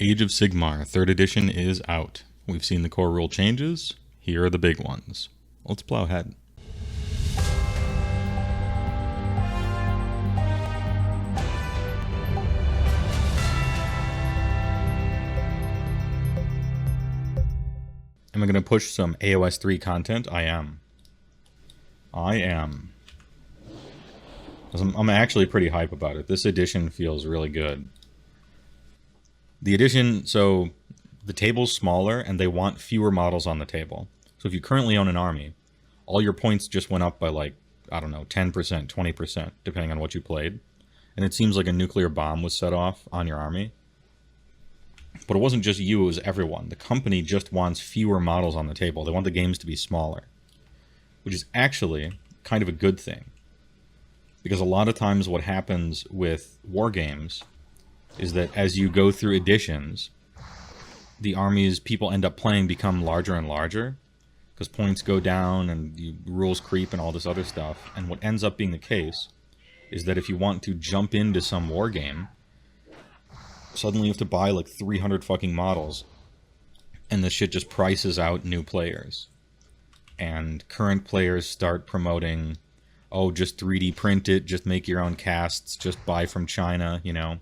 Age of Sigmar 3rd edition is out. We've seen the core rule changes. Here are the big ones. Let's plow ahead. Am I going to push some AOS 3 content? I am. I'm actually pretty hype about it. This edition feels really good. The edition, so the table's smaller and they want fewer models on the table. So if you currently own an army, all your points just went up by like, I don't know, 10%, 20%, depending on what you played. And it seems like a nuclear bomb was set off on your army. But it wasn't just you, it was everyone. The company just wants fewer models on the table. They want the games to be smaller. Which is actually kind of a good thing. Because a lot of times what happens with war games is that as you go through editions, the armies people end up playing become larger and larger. Because points go down and rules creep and all this other stuff. And what ends up being the case is that if you want to jump into some war game, suddenly you have to buy like 300 fucking models. And this shit just prices out new players. And current players start promoting, oh, just 3D print it, just make your own casts, just buy from China, you know.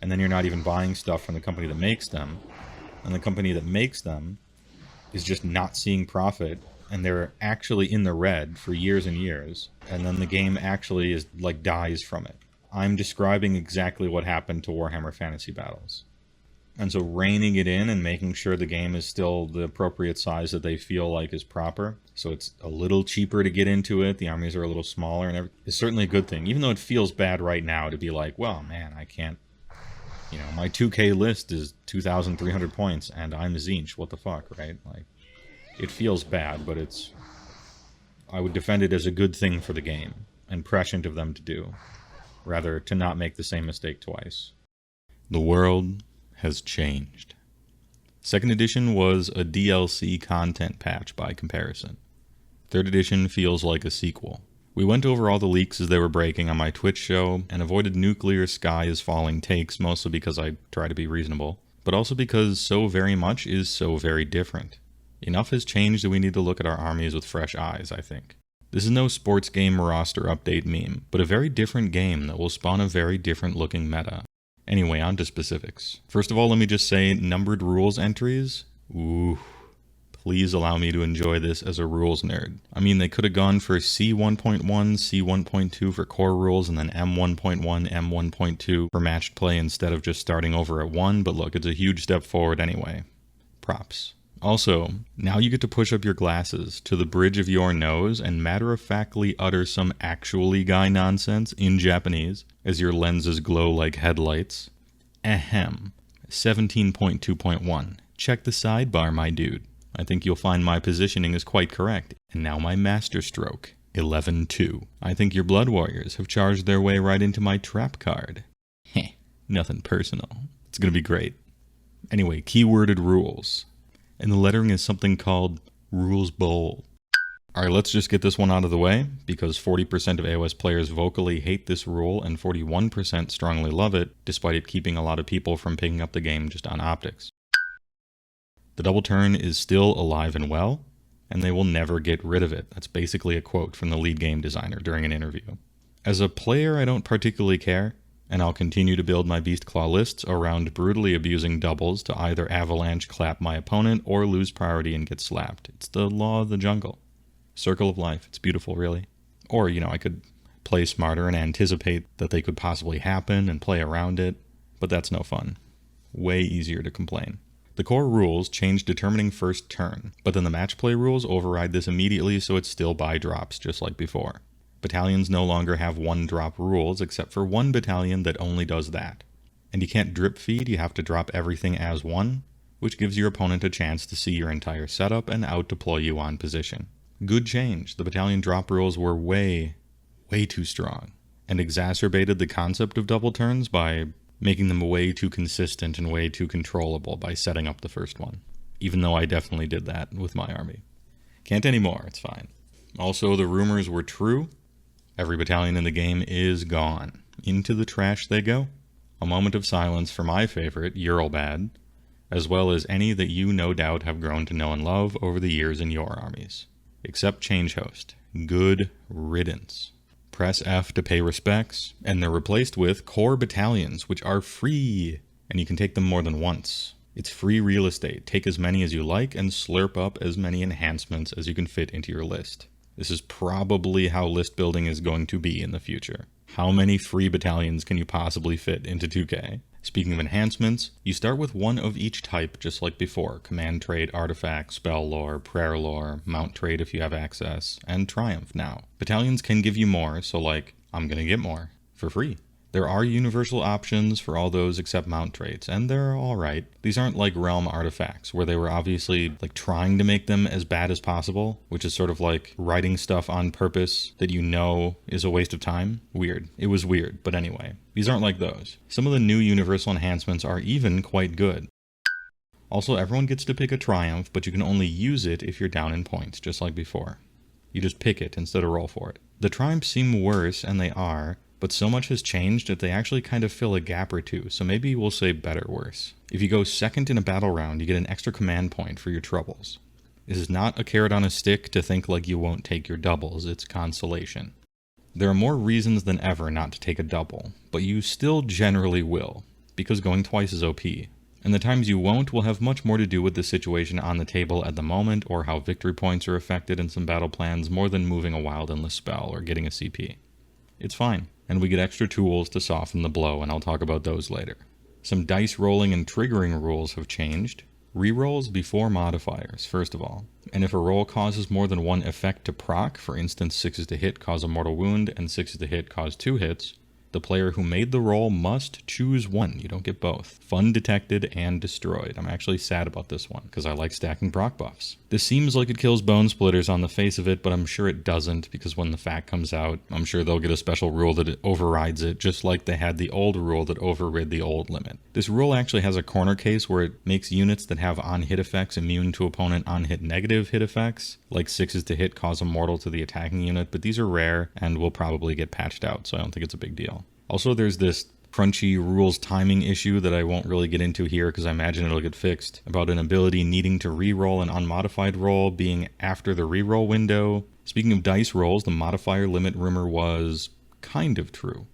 And then you're not even buying stuff from the company that makes them. And the company that makes them is just not seeing profit. And they're actually in the red for years and years. And then the game actually is like dies from it. I'm describing exactly what happened to Warhammer Fantasy Battles. And so reining it in and making sure the game is still the appropriate size that they feel like is proper. So it's a little cheaper to get into it. The armies are a little smaller and everything. It's certainly a good thing. Even though it feels bad right now to be like, well, man, I can't. You know, my 2K list is 2,300 points and I'm Zinch. What the fuck, right? Like, it feels bad, but it's... I would defend it as a good thing for the game and prescient of them to do. Rather, to not make the same mistake twice. The world has changed. 2nd edition was a DLC content patch by comparison. 3rd edition feels like a sequel. We went over all the leaks as they were breaking on my Twitch show, and avoided nuclear sky is falling takes, mostly because I try to be reasonable, but also because so very much is so very different. Enough has changed that we need to look at our armies with fresh eyes, I think. This is no sports game roster update meme, but a very different game that will spawn a very different looking meta. Anyway, on to specifics. First of all, let me just say, numbered rules entries? Ooh. Please allow me to enjoy this as a rules nerd. I mean, they could have gone for C1.1, C1.2 for core rules, and then M1.1, M1.2 for matched play instead of just starting over at 1, but look, it's a huge step forward anyway. Props. Also, now you get to push up your glasses to the bridge of your nose and matter-of-factly utter some actually guy nonsense in Japanese as your lenses glow like headlights. Ahem. 17.2.1. Check the sidebar, my dude. I think you'll find my positioning is quite correct. And now my master stroke. 11.2. I think your blood warriors have charged their way right into my trap card. Heh. Nothing personal. It's gonna be great. Anyway, keyworded rules. And the lettering is something called Rules Bowl. Alright, let's just get this one out of the way, because 40% of AOS players vocally hate this rule and 41% strongly love it, despite it keeping a lot of people from picking up the game just on optics. The double turn is still alive and well, and they will never get rid of it. That's basically a quote from the lead game designer during an interview. As a player, I don't particularly care, and I'll continue to build my Beast Claw lists around brutally abusing doubles to either avalanche clap my opponent or lose priority and get slapped. It's the law of the jungle. Circle of life. It's beautiful, really. Or, you know, I could play smarter and anticipate that they could possibly happen and play around it, but that's no fun. Way easier to complain. The core rules change determining first turn, but then the match play rules override this immediately, so it's still buy drops just like before. Battalions no longer have one drop rules, except for one battalion that only does that. And you can't drip feed, you have to drop everything as one, which gives your opponent a chance to see your entire setup and out-deploy you on position. Good change. The battalion drop rules were way too strong, and exacerbated the concept of double turns by making them way too consistent and way too controllable by setting up the first one. Even though I definitely did that with my army. Can't anymore, it's fine. Also, the rumors were true. Every battalion in the game is gone. Into the trash they go. A moment of silence for my favorite, Uralbad, as well as any that you no doubt have grown to know and love over the years in your armies. Except Change Host. Good riddance. Press F to pay respects, and they're replaced with Core Battalions, which are free, and you can take them more than once. It's free real estate. Take as many as you like and slurp up as many enhancements as you can fit into your list. This is probably how list building is going to be in the future. How many free battalions can you possibly fit into 2K? Speaking of enhancements, you start with one of each type just like before. Command trait, artifact, spell lore, prayer lore, mount trait if you have access, and triumph now. Battalions can give you more, so like, I'm gonna get more. For free. There are universal options for all those except mount traits, and they're alright. These aren't like realm artifacts, where they were obviously like trying to make them as bad as possible, which is sort of like writing stuff on purpose that you know is a waste of time. Weird. It was weird, but anyway. These aren't like those. Some of the new universal enhancements are even quite good. Also, everyone gets to pick a triumph, but you can only use it if you're down in points, just like before. You just pick it instead of roll for it. The triumphs seem worse, and they are, but so much has changed that they actually kind of fill a gap or two, so maybe we'll say better worse. If you go second in a battle round, you get an extra command point for your troubles. This is not a carrot on a stick to think like you won't take your doubles, it's consolation. There are more reasons than ever not to take a double, but you still generally will, because going twice is OP. And the times you won't will have much more to do with the situation on the table at the moment, or how victory points are affected in some battle plans, more than moving a wild endless spell or getting a CP. It's fine. And we get extra tools to soften the blow, and I'll talk about those later. Some dice rolling and triggering rules have changed. Rerolls before modifiers, first of all. And if a roll causes more than one effect to proc, for instance 6s to hit cause a mortal wound and 6s to hit cause 2 hits, the player who made the roll must choose one. You don't get both. Fun detected and destroyed. I'm actually sad about this one, because I like stacking proc buffs. This seems like it kills bone splitters on the face of it, but I'm sure it doesn't, because when the fact comes out, I'm sure they'll get a special rule that it overrides it, just like they had the old rule that overrid the old limit. This rule actually has a corner case where it makes units that have on-hit effects immune to opponent on-hit negative hit effects, like 6s to hit cause a mortal to the attacking unit, but these are rare and will probably get patched out, so I don't think it's a big deal. Also, there's this crunchy rules timing issue that I won't really get into here because I imagine it'll get fixed, about an ability needing to re-roll an unmodified roll being after the re-roll window. Speaking of dice rolls, the modifier limit rumor was kind of true.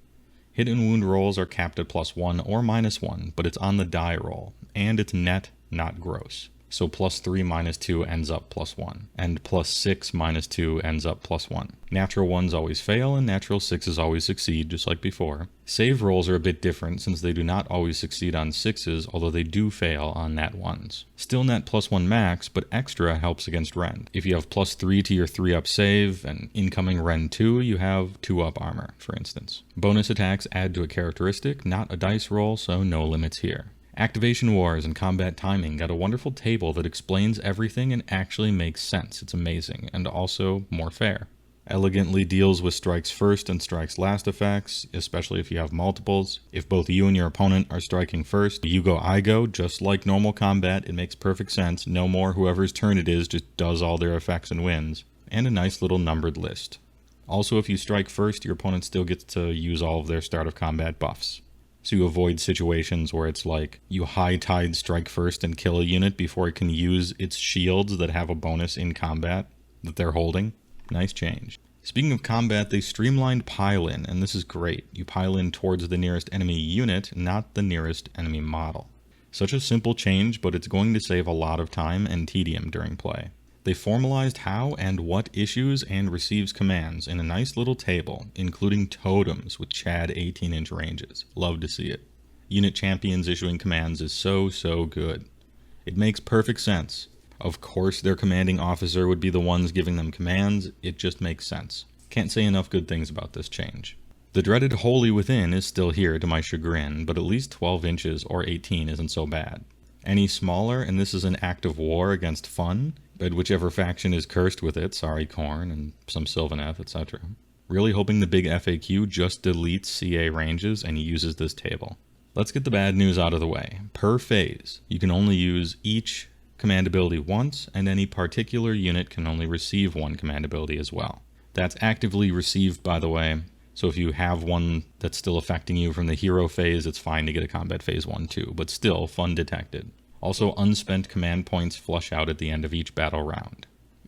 Hit and wound rolls are capped at +1 or -1, but it's on the die roll, and it's net, not gross. So +3 -2 ends up +1, and +6 -2 ends up +1. Natural 1s always fail, and natural 6s always succeed, just like before. Save rolls are a bit different, since they do not always succeed on 6s, although they do fail on nat 1s. Still net +1 max, but extra helps against rend. If you have +3 to your 3-up save, and incoming rend 2, you have 2-up armor, for instance. Bonus attacks add to a characteristic, not a dice roll, so no limits here. Activation wars and combat timing got a wonderful table that explains everything and actually makes sense. It's amazing, and also more fair. Elegantly deals with strikes first and strikes last effects, especially if you have multiples. If both you and your opponent are striking first, you go, I go, just like normal combat. It makes perfect sense. No more whoever's turn it is just does all their effects and wins. And a nice little numbered list. Also, if you strike first, your opponent still gets to use all of their start of combat buffs. So you avoid situations where it's like you high tide strike first and kill a unit before it can use its shields that have a bonus in combat that they're holding. Nice change. Speaking of combat, they streamlined pile in, and this is great. You pile in towards the nearest enemy unit, not the nearest enemy model. Such a simple change, but it's going to save a lot of time and tedium during play. They formalized how and what issues and receives commands in a nice little table, including totems with Chad 18-inch ranges. Love to see it. Unit champions issuing commands is so good. It makes perfect sense. Of course their commanding officer would be the ones giving them commands, it just makes sense. Can't say enough good things about this change. The dreaded Holy Within is still here to my chagrin, but at least 12 inches or 18 isn't so bad. Any smaller, and this is an act of war against fun, but whichever faction is cursed with it, sorry Khorne and some Sylvaneth, etc. Really hoping the big FAQ just deletes CA ranges and uses this table. Let's get the bad news out of the way. Per phase, you can only use each command ability once, and any particular unit can only receive one command ability as well. That's actively received, by the way, so if you have one that's still affecting you from the hero phase, it's fine to get a combat phase 1 too, but still fun detected. Also, unspent command points flush out at the end of each battle round.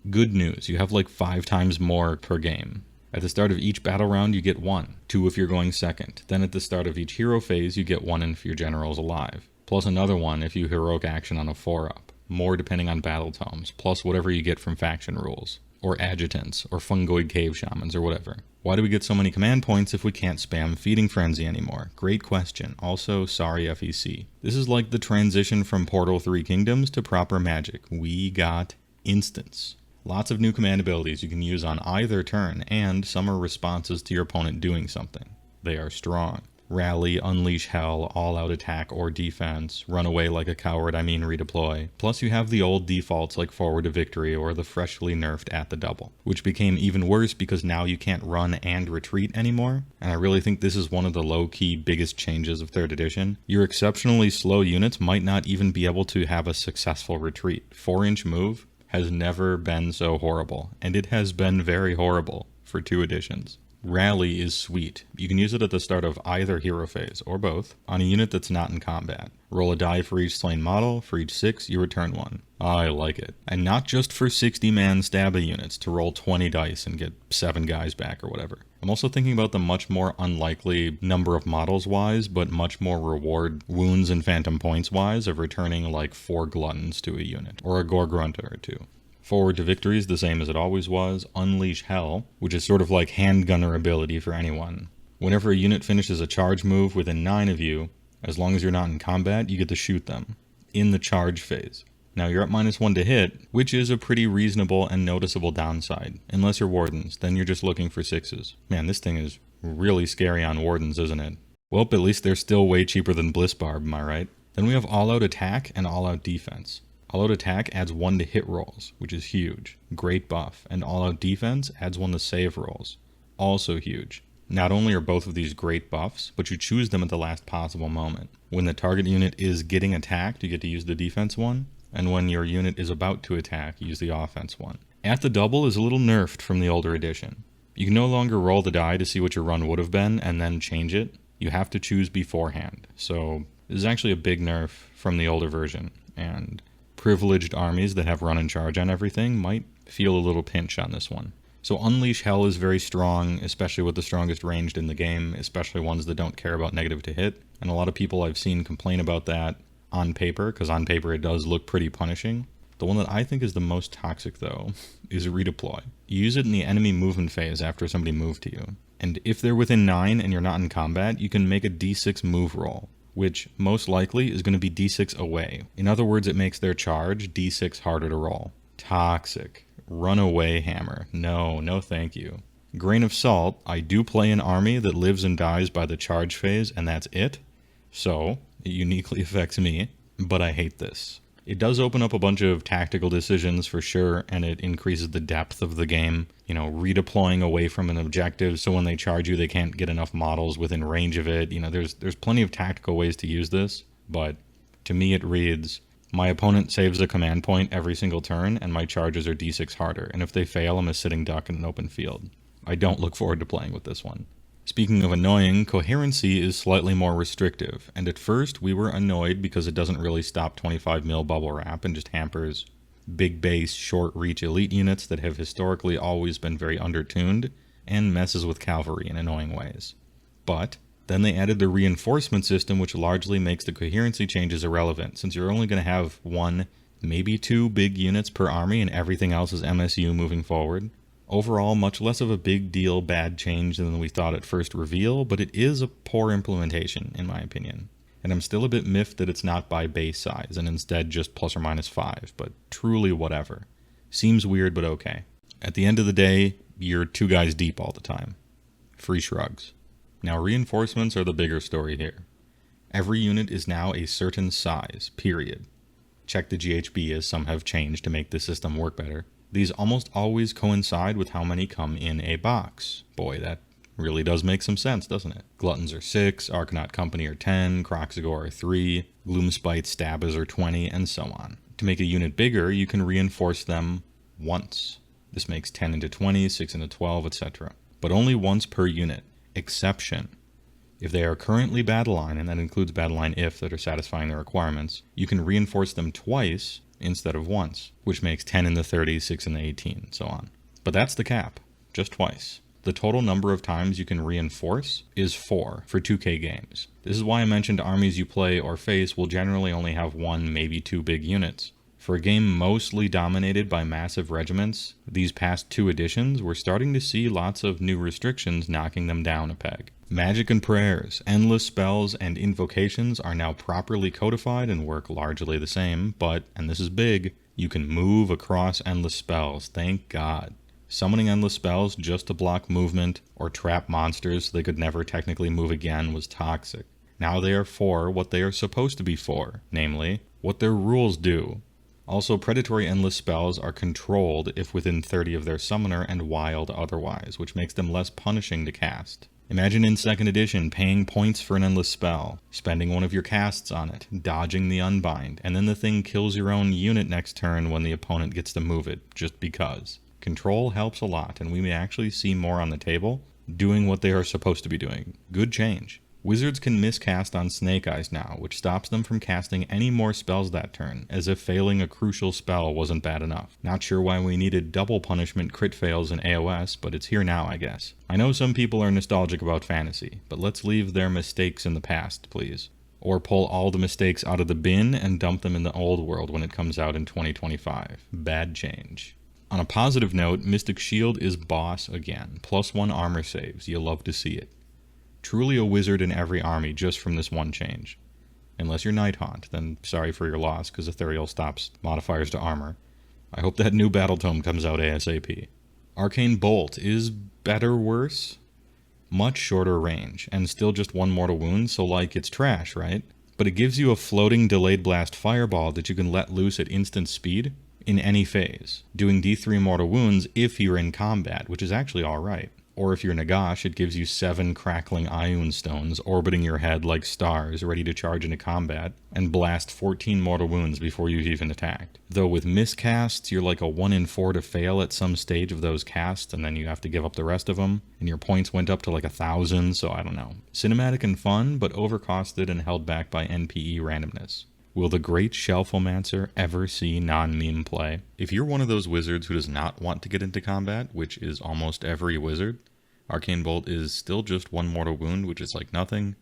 Good news, you have like 5 times more per game. At the start of each battle round, you get 1, 2 if you're going second. Then at the start of each hero phase, you get 1 if your general's alive. Plus another 1 if you heroic action on a 4-up. More depending on battle tomes, plus whatever you get from faction rules. Or adjutants, or fungoid cave shamans, or whatever. Why do we get so many command points if we can't spam Feeding Frenzy anymore? Great question. Also, sorry FEC. This is like the transition from Portal 3 Kingdoms to proper Magic. We got instants. Lots of new command abilities you can use on either turn, and some are responses to your opponent doing something. They are strong. Rally, Unleash Hell, All-Out Attack or Defense, Run Away Like a Coward, Redeploy. Plus you have the old defaults like Forward to Victory or the freshly nerfed At the Double, which became even worse because now you can't run and retreat anymore, and I really think this is one of the low-key biggest changes of 3rd edition. Your exceptionally slow units might not even be able to have a successful retreat. 4-inch move has never been so horrible, and it has been very horrible for 2 editions. Rally is sweet. You can use it at the start of either hero phase, or both, on a unit that's not in combat. Roll a die for each slain model, for each 6, you return 1. I like it. And not just for 60-man stabby units to roll 20 dice and get 7 guys back or whatever. I'm also thinking about the much more unlikely number of models wise, but much more reward wounds and phantom points wise of returning like 4 gluttons to a unit, or a Gorgrunta or 2. Forward to Victory is the same as it always was. Unleash Hell, which is sort of like handgunner ability for anyone. Whenever a unit finishes a charge move within 9 of you, as long as you're not in combat, you get to shoot them in the charge phase. Now you're at -1 to hit, which is a pretty reasonable and noticeable downside. Unless you're Wardens, then you're just looking for 6s. Man, this thing is really scary on Wardens, isn't it? Well, at least they're still way cheaper than Bliss Barb, am I right? Then we have All-Out Attack and All-Out Defense. All-Out Attack adds 1 to hit rolls, which is huge. Great buff. And All-Out Defense adds 1 to save rolls. Also huge. Not only are both of these great buffs, but you choose them at the last possible moment. When the target unit is getting attacked, you get to use the defense one. And when your unit is about to attack, you use the offense one. At the double is a little nerfed from the older edition. You can no longer roll the die to see what your run would have been and then change it. You have to choose beforehand. So this is actually a big nerf from the older version. And privileged armies that have run and charge on everything might feel a little pinch on this one. So Unleash Hell is very strong, especially with the strongest ranged in the game, especially ones that don't care about negative to hit. And a lot of people I've seen complain about that on paper, because on paper it does look pretty punishing. The one that I think is the most toxic, though, is Redeploy. You use it in the enemy movement phase after somebody moved to you. And if they're within 9 and you're not in combat, you can make a d6 move roll, which most likely is going to be d6 away. In other words, it makes their charge d6 harder to roll. Toxic. Runaway hammer. No thank you. Grain of salt, I do play an army that lives and dies by the charge phase, and that's it. So, it uniquely affects me, but I hate this. It does open up a bunch of tactical decisions for sure, and it increases the depth of the game. You know, redeploying away from an objective, so when they charge you, they can't get enough models within range of it. You know, there's plenty of tactical ways to use this, but to me it reads, my opponent saves a command point every single turn, and my charges are d6 harder, and if they fail, I'm a sitting duck in an open field. I don't look forward to playing with this one. Speaking of annoying, coherency is slightly more restrictive, and at first we were annoyed because it doesn't really stop 25 mil bubble wrap and just hampers big base, short reach elite units that have historically always been very undertuned, and messes with cavalry in annoying ways. But then they added the reinforcement system, which largely makes the coherency changes irrelevant, since you're only going to have 1, maybe 2 big units per army and everything else is MSU moving forward. Overall, much less of a big deal bad change than we thought at first reveal, but it is a poor implementation, in my opinion. And I'm still a bit miffed that it's not by base size, and instead just ±5, but truly whatever. Seems weird, but okay. At the end of the day, you're 2 guys deep all the time. Free shrugs. Now reinforcements are the bigger story here. Every unit is now a certain size, period. Check the GHB as some have changed to make the system work better. These almost always coincide with how many come in a box. Boy, that really does make some sense, doesn't it? Gluttons are 6, Arcanaut Company are 10, Kroxigor are 3, Gloomspite Stabbers are 20, and so on. To make a unit bigger, you can reinforce them once. This makes 10 into 20, 6 into 12, etc. But only once per unit. Exception. If they are currently battle line, and that includes battle line if that are satisfying the requirements, you can reinforce them twice instead of once, which makes 10 in the 30, 6 in the 18, so on. But that's the cap, just twice. The total number of times you can reinforce is 4 for 2K games. This is why I mentioned armies you play or face will generally only have 1, maybe 2 big units. For a game mostly dominated by massive regiments, these past 2 editions, we're starting to see lots of new restrictions knocking them down a peg. Magic and prayers, endless spells, and invocations are now properly codified and work largely the same, but, and this is big, you can move across endless spells, thank God. Summoning endless spells just to block movement or trap monsters so they could never technically move again was toxic. Now they are for what they are supposed to be for, namely, what their rules do. Also, predatory endless spells are controlled if within 30 of their summoner and wild otherwise, which makes them less punishing to cast. Imagine in 2nd edition paying points for an endless spell, spending one of your casts on it, dodging the unbind, and then the thing kills your own unit next turn when the opponent gets to move it, just because. Control helps a lot, and we may actually see more on the table doing what they are supposed to be doing. Good change. Wizards can miscast on Snake Eyes now, which stops them from casting any more spells that turn, as if failing a crucial spell wasn't bad enough. Not sure why we needed double punishment crit fails in AOS, but it's here now, I guess. I know some people are nostalgic about fantasy, but let's leave their mistakes in the past, please. Or pull all the mistakes out of the bin and dump them in the old world when it comes out in 2025. Bad change. On a positive note, Mystic Shield is boss again. +1 armor saves. You love to see it. Truly a wizard in every army just from this one change. Unless you're Nighthaunt, then sorry for your loss, because Ethereal stops modifiers to armor. I hope that new battle tome comes out ASAP. Arcane Bolt is better worse? Much shorter range, and still just 1 mortal wound, so like it's trash, right? But it gives you a floating delayed blast fireball that you can let loose at instant speed in any phase, doing D3 mortal wounds if you're in combat, which is actually alright. Or if you're Nagash, it gives you 7 crackling Ioun stones orbiting your head like stars ready to charge into combat and blast 14 mortal wounds before you've even attacked. Though with miscasts, you're like a 1 in 4 to fail at some stage of those casts and then you have to give up the rest of them, and your points went up to like 1,000, so I don't know. Cinematic and fun, but overcosted and held back by NPE randomness. Will the great Shelfomancer ever see non-meme play? If you're one of those wizards who does not want to get into combat, which is almost every wizard, Arcane Bolt is still just 1 mortal wound, which is like nothing,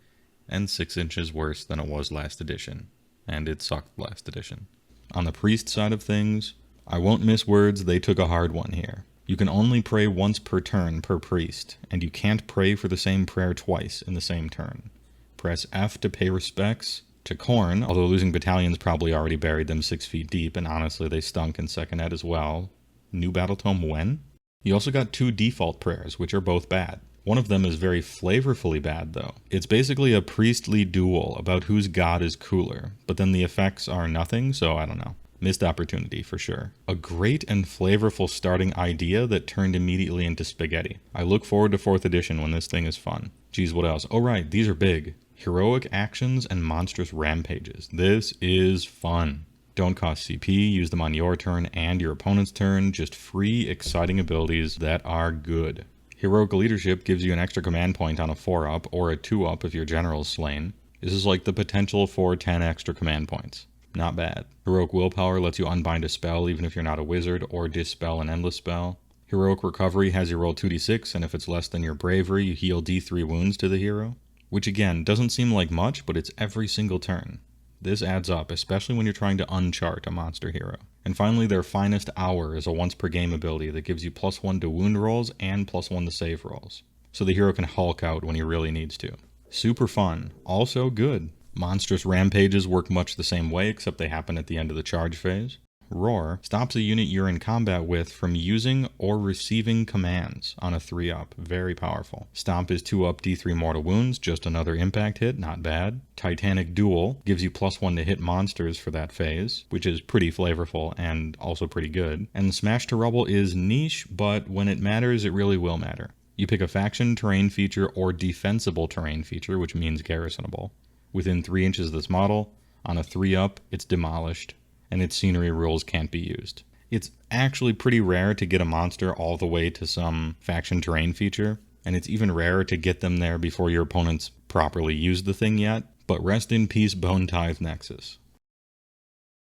and 6 inches worse than it was last edition. And it sucked last edition. On the priest side of things, I won't miss words, they took a hard one here. You can only pray once per turn per priest, and you can't pray for the same prayer twice in the same turn. Press F to pay respects to Khorne, although losing Battalions probably already buried them 6 feet deep, and honestly they stunk in 2nd ed as well. New battle tome when? You also got 2 default prayers, which are both bad. One of them is very flavorfully bad, though. It's basically a priestly duel about whose god is cooler, but then the effects are nothing, so I don't know. Missed opportunity, for sure. A great and flavorful starting idea that turned immediately into spaghetti. I look forward to 4th edition when this thing is fun. Geez, what else? Oh right, these are big. Heroic actions and monstrous rampages. This is fun. Don't cost CP, use them on your turn and your opponent's turn, just free, exciting abilities that are good. Heroic Leadership gives you an extra command point on a 4-up, or a 2-up if your general's slain. This is like the potential for 10 extra command points. Not bad. Heroic Willpower lets you unbind a spell even if you're not a wizard, or dispel an endless spell. Heroic Recovery has you roll 2d6, and if it's less than your bravery, you heal d3 wounds to the hero. Which again, doesn't seem like much, but it's every single turn. This adds up, especially when you're trying to unchart a monster hero. And finally, their Finest Hour is a once per game ability that gives you +1 to wound rolls and +1 to save rolls. So the hero can Hulk out when he really needs to. Super fun. Also good. Monstrous Rampages work much the same way, except they happen at the end of the charge phase. Roar stops a unit you're in combat with from using or receiving commands on a 3-up. Very powerful. Stomp is 2-up D3 mortal wounds, just another impact hit, not bad. Titanic Duel gives you +1 to hit monsters for that phase, which is pretty flavorful and also pretty good. And Smash to Rubble is niche, but when it matters, it really will matter. You pick a faction terrain feature or defensible terrain feature, which means garrisonable. Within 3 inches of this model, on a 3-up, it's demolished, and its scenery rules can't be used. It's actually pretty rare to get a monster all the way to some faction terrain feature, and it's even rarer to get them there before your opponent's properly used the thing yet, but rest in peace Bone Tithe Nexus.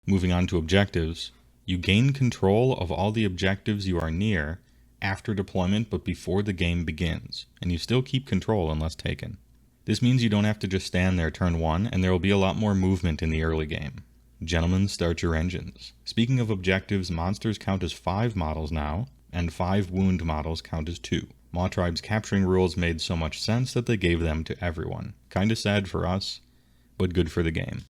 Moving on to objectives, you gain control of all the objectives you are near after deployment but before the game begins, and you still keep control unless taken. This means you don't have to just stand there turn 1, and there will be a lot more movement in the early game. Gentlemen, start your engines. Speaking of objectives, monsters count as 5 models now, and 5 wound models count as 2. Maw Tribe's capturing rules made so much sense that they gave them to everyone. Kinda sad for us, but good for the game.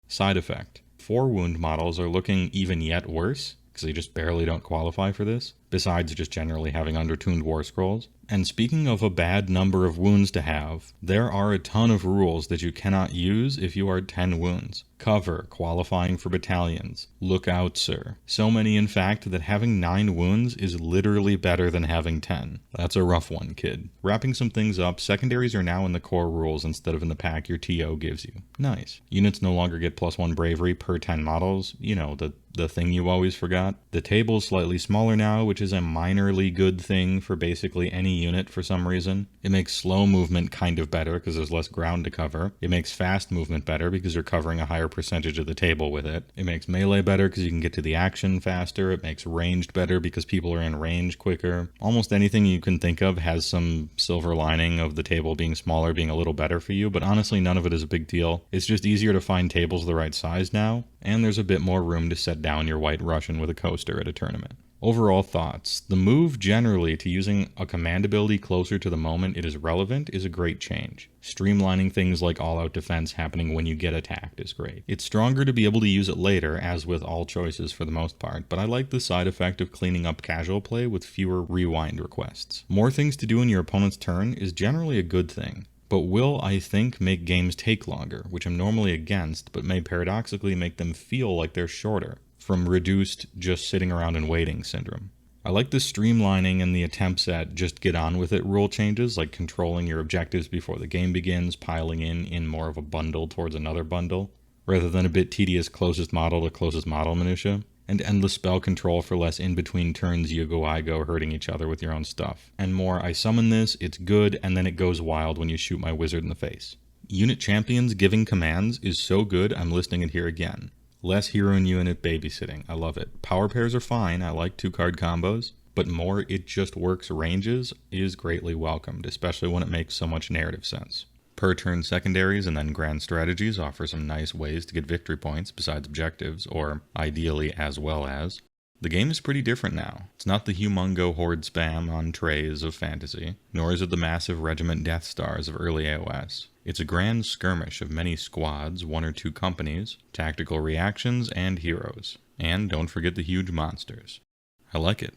Side effect. 4 wound models are looking even yet worse, because they just barely don't qualify for this, besides just generally having undertuned war scrolls. And speaking of a bad number of wounds to have, there are a ton of rules that you cannot use if you are 10 wounds. Cover, qualifying for battalions, look out sir. So many in fact that having 9 wounds is literally better than having 10. That's a rough one, kid. Wrapping some things up, secondaries are now in the core rules instead of in the pack your TO gives you. Nice. Units no longer get +1 bravery per 10 models, you know, the thing you always forgot. The table's slightly smaller now, which is a minorly good thing for basically any unit for some reason. It makes slow movement kind of better because there's less ground to cover. It makes fast movement better because you're covering a higher percentage of the table with it. It makes melee better because you can get to the action faster. It makes ranged better because people are in range quicker. Almost anything you can think of has some silver lining of the table being smaller being a little better for you, but honestly none of it is a big deal. It's just easier to find tables the right size now, and there's a bit more room to set down your White Russian with a coaster at a tournament. Overall thoughts. The move generally to using a command ability closer to the moment it is relevant is a great change. Streamlining things like all-out defense happening when you get attacked is great. It's stronger to be able to use it later, as with all choices for the most part, but I like the side effect of cleaning up casual play with fewer rewind requests. More things to do in your opponent's turn is generally a good thing, but will, I think, make games take longer, which I'm normally against, but may paradoxically make them feel like they're shorter, from reduced just sitting around and waiting syndrome. I like the streamlining and the attempts at just get on with it rule changes, like controlling your objectives before the game begins, piling in more of a bundle towards another bundle, rather than a bit tedious closest model to closest model minutia, and endless spell control for less in-between turns you go I go hurting each other with your own stuff. And more, I summon this, it's good, and then it goes wild when you shoot my wizard in the face. Unit champions giving commands is so good I'm listing it here again. Less hero and unit babysitting, I love it. Power pairs are fine, I like 2-card combos, but more it just works ranges is greatly welcomed, especially when it makes so much narrative sense. Per turn secondaries and then grand strategies offer some nice ways to get victory points besides objectives, or ideally as well as. The game is pretty different now. It's not the humongo horde spam on trays of fantasy, nor is it the massive regiment Death Stars of early AOS. It's a grand skirmish of many squads, 1 or 2 companies, tactical reactions, and heroes. And don't forget the huge monsters. I like it.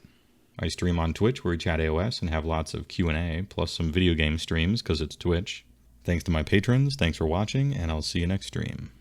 I stream on Twitch where we chat AOS and have lots of Q&A, plus some video game streams because it's Twitch. Thanks to my patrons, thanks for watching, and I'll see you next stream.